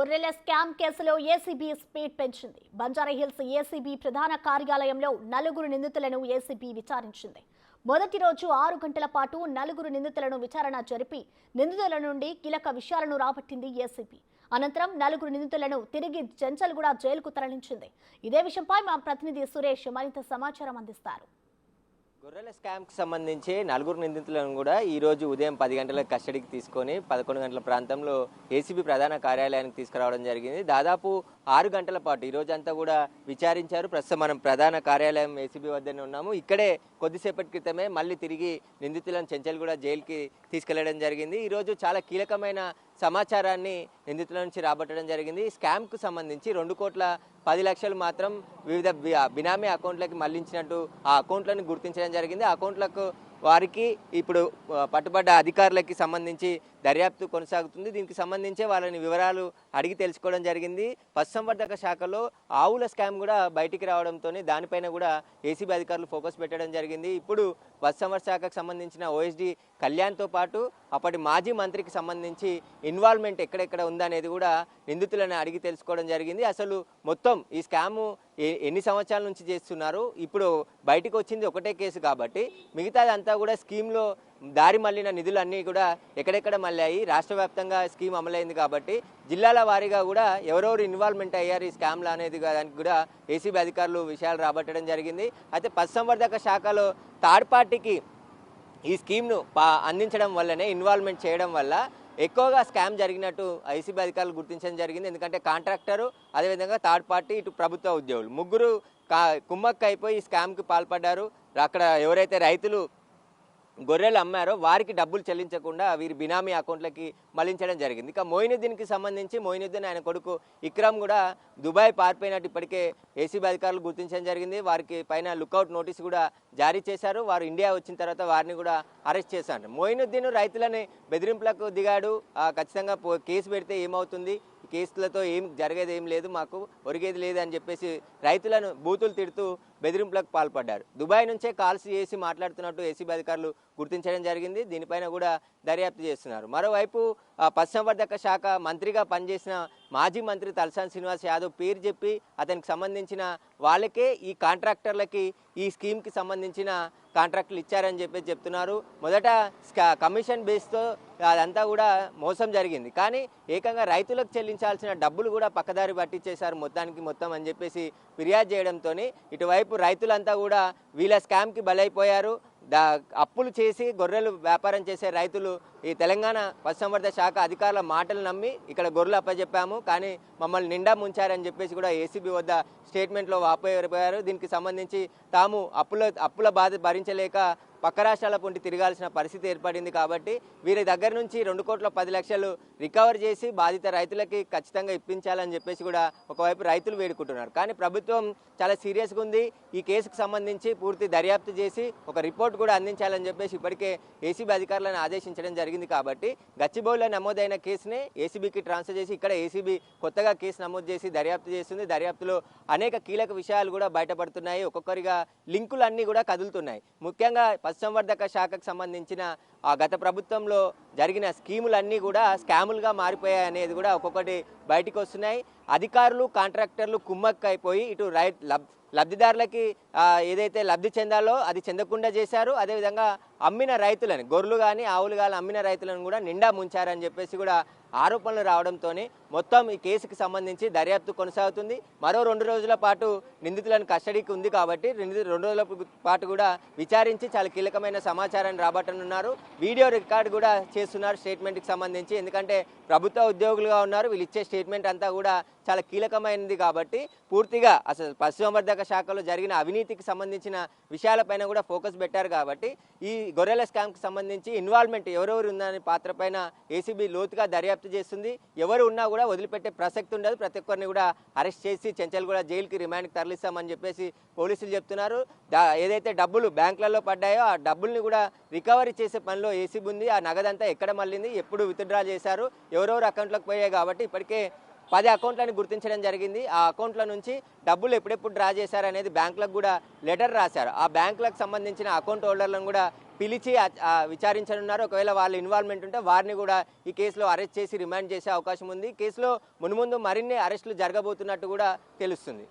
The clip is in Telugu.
గొర్రెల స్కామ్ కేసులో ఏసీబీ స్పీడ్ పెంచింది. బంజారాహిల్స్ ఏసీబీ ప్రధాన కార్యాలయంలో నలుగురు నిందితులను ఏసీబీ విచారించింది. మొదటి రోజు 6 గంటల పాటు నలుగురు నిందితులను విచారణ జరిపి నిందితుల నుండి కీలక విషయాలను రాబట్టింది ఏసీబీ. అనంతరం నలుగురు నిందితులను తిరిగి చెంచల్గూడ జైలుకు తరలించింది. ఇదే విషయంపై మా ప్రతినిధి సురేష్ మరింత సమాచారం అందిస్తారు. గొర్రెల స్కామ్కి సంబంధించి నలుగురు నిందితులను కూడా ఈరోజు ఉదయం 10 గంటలకు కస్టడీకి తీసుకొని 11 గంటల ప్రాంతంలో ఏసీబీ ప్రధాన కార్యాలయానికి తీసుకురావడం జరిగింది. దాదాపు 6 గంటల పాటు ఈరోజంతా కూడా విచారించారు. ప్రస్తుతం మనం ప్రధాన కార్యాలయం ఏసీబీ వద్దనే ఉన్నాము. ఇక్కడే కొద్దిసేపటి క్రితమే మళ్ళీ తిరిగి నిందితులను చెంచల్గూడ జైలుకి తీసుకెళ్లడం జరిగింది. ఈరోజు చాలా కీలకమైన సమాచారాన్ని నిందితుల నుంచి రాబట్టడం జరిగింది. స్కామ్కు సంబంధించి 2,10,00,000 మాత్రం వివిధ బినామీ అకౌంట్లకి మళ్లించినట్టు ఆ అకౌంట్లను గుర్తించడం జరిగింది. ఆ అకౌంట్లకు వారికి ఇప్పుడు పట్టుబడ్డ అధికారులకి సంబంధించి దర్యాప్తు కొనసాగుతుంది. దీనికి సంబంధించి వాళ్ళని వివరాలు అడిగి తెలుసుకోవడం జరిగింది. పశుసంవర్ధక శాఖలో ఆవుల స్కామ్ కూడా బయటికి రావడంతో దానిపైన కూడా ఏసీబీ అధికారులు ఫోకస్ పెట్టడం జరిగింది. ఇప్పుడు పశుసంవర్ధక శాఖకు సంబంధించిన ఓఎస్డీ కళ్యాణ్తో పాటు అప్పటి మాజీ మంత్రికి సంబంధించి ఇన్వాల్వ్మెంట్ ఎక్కడెక్కడ ఉందనేది కూడా నిందితులను అడిగి తెలుసుకోవడం జరిగింది. అసలు మొత్తం ఈ స్కాము ఎన్ని సంవత్సరాల నుంచి చేస్తున్నారు, ఇప్పుడు బయటకు వచ్చింది ఒకటే కేసు కాబట్టి మిగతాదంతా కూడా స్కీమ్లో దారి మళ్లిన నిధులన్నీ కూడా ఎక్కడెక్కడ మళ్ళాయి, రాష్ట్ర వ్యాప్తంగా స్కీమ్ అమలైంది కాబట్టి జిల్లాల వారీగా కూడా ఎవరెవరు ఇన్వాల్వ్మెంట్ అయ్యారు ఈ స్కామ్లో అనేది దానికి కూడా ఏసీబీ అధికారులు విషయాలు రాబట్టడం జరిగింది. అయితే పశుసంవర్ధక శాఖలో థర్డ్ పార్టీకి ఈ స్కీమ్ను అందించడం వల్లనే, ఇన్వాల్వ్మెంట్ చేయడం వల్ల ఎక్కువగా స్కామ్ జరిగినట్టు ఏసీబీ అధికారులు గుర్తించడం జరిగింది. ఎందుకంటే కాంట్రాక్టరు, అదేవిధంగా థర్డ్ పార్టీ, ఇటు ప్రభుత్వ ఉద్యోగులు ముగ్గురు కుమ్మక్క అయిపోయి ఈ స్కామ్కి పాల్పడ్డారు. అక్కడ ఎవరైతే రైతులు గొర్రెలు అమ్మారో వారికి డబ్బులు చెల్లించకుండా వీరి బినామీ అకౌంట్లకి మళ్లించడం జరిగింది. ఇక మొయినుద్దీన్కి సంబంధించి మొయినుద్దీన్ ఆయన కొడుకు ఇక్రమ్ కూడా దుబాయ్ పారిపోయినట్టు ఇప్పటికే ఏసీబీ అధికారులు గుర్తించడం జరిగింది. వారికి పైన లుకౌట్ నోటీస్ కూడా జారీ చేశారు. వారు ఇండియా వచ్చిన తర్వాత వారిని కూడా అరెస్ట్ చేశారు. మొయినుద్దీన్ రైతులని బెదిరింపులకు దిగాడు. ఖచ్చితంగా కేసు పెడితే ఏమవుతుంది, కేసులతో జరిగేది ఏం లేదు, మాకు ఒరిగేది లేదు అని చెప్పేసి రైతులను బూతులు తిడుతూ బెదిరింపులకు పాల్పడ్డారు. దుబాయ్ నుంచే కాల్స్ చేసి మాట్లాడుతున్నట్టు ఏసీబీ అధికారులు గుర్తించడం జరిగింది. దీనిపైన కూడా దర్యాప్తు చేస్తున్నారు. మరోవైపు పశుసంవర్ధక శాఖ మంత్రిగా పనిచేసిన మాజీ మంత్రి తలసాని శ్రీనివాస్ యాదవ్ పేరు చెప్పి అతనికి సంబంధించిన వాళ్ళకే ఈ కాంట్రాక్టర్లకి ఈ స్కీమ్కి సంబంధించిన కాంట్రాక్టులు ఇచ్చారని చెప్పేసి చెప్తున్నారు. మొదట కమిషన్ బేస్తో అదంతా కూడా మోసం జరిగింది, కానీ ఏకంగా రైతులకు చెల్లించాల్సిన డబ్బులు కూడా పక్కదారి పట్టించేశారు మొత్తం అని చెప్పేసి ఫిర్యాదు చేయడంతో ఇటువైపు రైతులంతా కూడా వీళ్ళ స్కామ్కి బలైపోయారు. అప్పులు చేసి గొర్రెలు వ్యాపారం చేసే రైతులు ఈ తెలంగాణ పశుసంవర్ధక శాఖ అధికారుల మాటలు నమ్మి ఇక్కడ గొర్రెలు అప్పచెప్పాము, కానీ మమ్మల్ని నిండా ముంచారని చెప్పేసి కూడా ఏసీబీ వద్ద స్టేట్మెంట్లో వాపోయారు. దీనికి సంబంధించి తాము అప్పుల బాధ భరించలేక పక్క రాష్ట్రాల పొంటి తిరగాల్సిన పరిస్థితి ఏర్పడింది. కాబట్టి వీరి దగ్గర నుంచి 2,10,00,000 రికవర్ చేసి బాధిత రైతులకి ఖచ్చితంగా ఇప్పించాలని చెప్పేసి కూడా ఒకవైపు రైతులు వేడుకుంటున్నారు. కానీ ప్రభుత్వం చాలా సీరియస్గా ఉంది. ఈ కేసుకు సంబంధించి పూర్తి దర్యాప్తు చేసి ఒక రిపోర్ట్ కూడా అందించాలని చెప్పేసి ఇప్పటికే ఏసీబీ అధికారులను ఆదేశించడం జరిగింది. కాబట్టి గచ్చిబౌలిలో నమోదైన కేసుని ఏసీబీకి ట్రాన్స్ఫర్ చేసి ఇక్కడ ఏసీబీ కొత్తగా కేసు నమోదు చేసి దర్యాప్తు చేస్తుంది. దర్యాప్తులో అనేక కీలక విషయాలు కూడా బయటపడుతున్నాయి. ఒక్కొక్కరిగా లింకులన్నీ కూడా కదులుతున్నాయి. ముఖ్యంగా పశుసంవర్ధక శాఖకు సంబంధించిన గత ప్రభుత్వంలో జరిగిన స్కీములన్నీ కూడా స్కాములుగా మారిపోయాయి అనేది కూడా ఒక్కొక్కటి బయటకు వస్తున్నాయి. అధికారులు కాంట్రాక్టర్లు కుమ్మక్క అయిపోయి ఇటు లబ్ధిదారులకి ఏదైతే లబ్ధి చెందాలో అది చెందకుండా చేశారు. అదేవిధంగా అమ్మిన రైతులను, గొర్రెలు కానీ ఆవులు కానీ అమ్మిన రైతులను కూడా నిండా ముంచారని చెప్పేసి కూడా ఆరోపణలు రావడంతో మొత్తం ఈ కేసుకు సంబంధించి దర్యాప్తు కొనసాగుతుంది. మరో 2 రోజుల పాటు నిందితులను కస్టడీకి ఉంది కాబట్టి 2 రోజుల పాటు కూడా విచారించి చాలా కీలకమైన సమాచారాన్ని రాబట్టనున్నారు. వీడియో రికార్డు కూడా చేస్తున్నారు స్టేట్మెంట్కి సంబంధించి. ఎందుకంటే ప్రభుత్వ ఉద్యోగులుగా ఉన్నారు, వీళ్ళు ఇచ్చే స్టేట్మెంట్ అంతా కూడా చాలా కీలకమైనది కాబట్టి పూర్తిగా అసలు పశుసంవర్ధక శాఖలో జరిగిన అవినీతికి సంబంధించిన విషయాలపైన కూడా ఫోకస్ పెట్టారు. కాబట్టి ఈ గొర్రెల స్కామ్కి సంబంధించి ఇన్వాల్వ్మెంట్ ఎవరెవరు ఉందనే పాత్ర పైన ఏసీబీ లోతుగా దర్యాప్తు చేస్తుంది. ఎవరు ఉన్నా కూడా వదిలిపెట్టే ప్రసక్తి ఉండదు. ప్రతి ఒక్కరిని కూడా అరెస్ట్ చేసి చెంచల్గూడ జైలుకి రిమాండ్కి తరలిస్తామని చెప్పేసి పోలీసులు చెప్తున్నారు. ఏదైతే డబ్బులు బ్యాంకులలో పడ్డాయో ఆ డబ్బుల్ని కూడా రికవరీ చేసే పనిలో ఏసీబీ ఉంది. ఆ నగదంతా ఎక్కడ మళ్ళింది, ఎప్పుడు విత్డ్రా చేశారు, ఎవరెవరు అకౌంట్లోకి పోయాయి కాబట్టి ఇప్పటికే 10 అకౌంట్లను గుర్తించడం జరిగింది. ఆ అకౌంట్ల నుంచి డబ్బులు ఎప్పుడెప్పుడు డ్రా చేశారనేది బ్యాంకులకు కూడా లెటర్ రాశారు. ఆ బ్యాంకులకు సంబంధించిన అకౌంట్ హోల్డర్లను కూడా పిలిచి విచారించనున్నారు. ఒకవేళ వాళ్ళ ఇన్వాల్వ్మెంట్ ఉంటే వారిని కూడా ఈ కేసులో అరెస్ట్ చేసి రిమాండ్ చేసే అవకాశం ఉంది. కేసులో మున్ముందు మరిన్ని అరెస్టులు జరగబోతున్నట్టు కూడా తెలుస్తుంది.